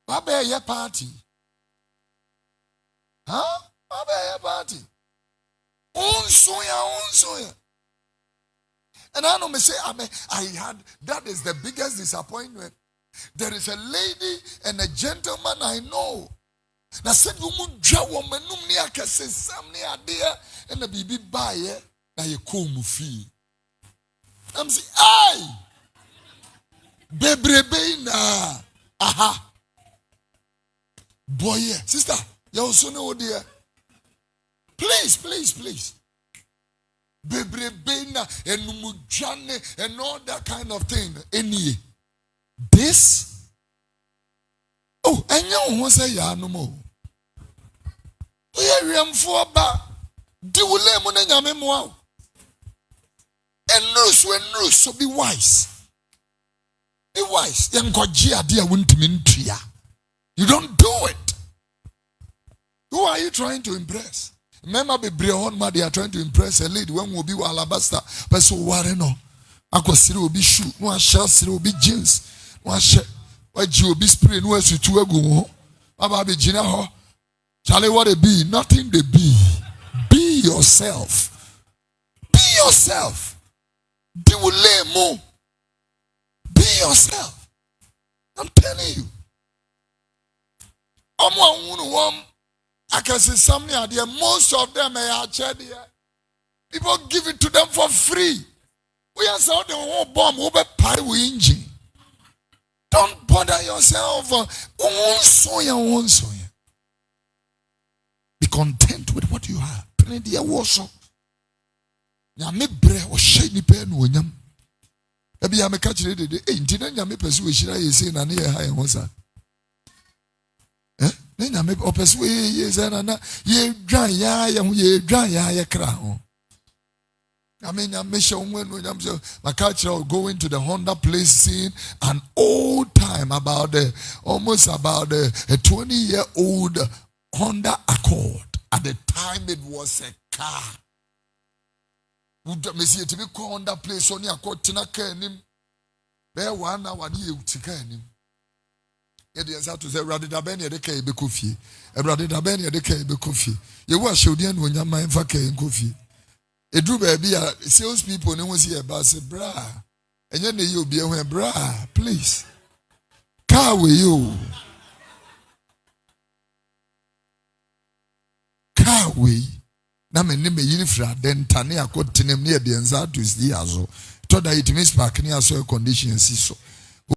What be your party? Huh? What be your party? Unsoya. And I know me say, that is the biggest disappointment. There is a lady and a gentleman I know. Na said you mu dwa wo manum ni akasesam ni ade and the bibi bae na ye ko mu fi. I'm say, "Ay! Bebrebe na. Aha. Boy, sister, you also know dear. Please. Bebrebe na enumujane and all that kind of thing. Any this? Oh, and you won't say ya no more. We are for ba. Do we let money yame mo? And no, so be wise. Be wise. You don't do it. Who are you trying to impress? Remember, they are trying to impress a lady when we be alabaster. But so what no? Aquasiri will be shoe, no shell, will be jeans, no shirt, what you will be spray, no as you to a go. About the Gina, Charlie, what they be? Nothing they be. Be yourself. Be yourself. Do lay more. Be yourself. I'm telling you. I can say something out there. Most of them are charity. People give it to them for free. We are saying the whole bomb over pie with engine. Don't bother yourself. Be content with what you have. Plenty of Wonso. Nyame bre o shey ni pe no onyam. Ebi ya me ka kire dede ntina nyame pese we hira ye sei na ne ye ha ye ho sa. Ne nyame o pese we ye sei na ye dwan ya ye ho ye dwan ya ye kra ho. I mean, nyame she onwe no nyam say my culture go into the Honda place scene an old time about almost about a 20-year-old Honda Accord. At the time it was a car. Me see to be called that place on your court tina kenim. There 1 hour you tikanim. Yet the answer to say rather than Benny the K be Kofi. Rather than Benny the K be Kofi. You watch Shodian when your mind for K and Kofi. A drew baby sales people no one see about say bra. And then you be a bra, please. Car with you. Car with na me ne me yinifra den tane akotinem ne de nza to see azo to that it means park near so condition si so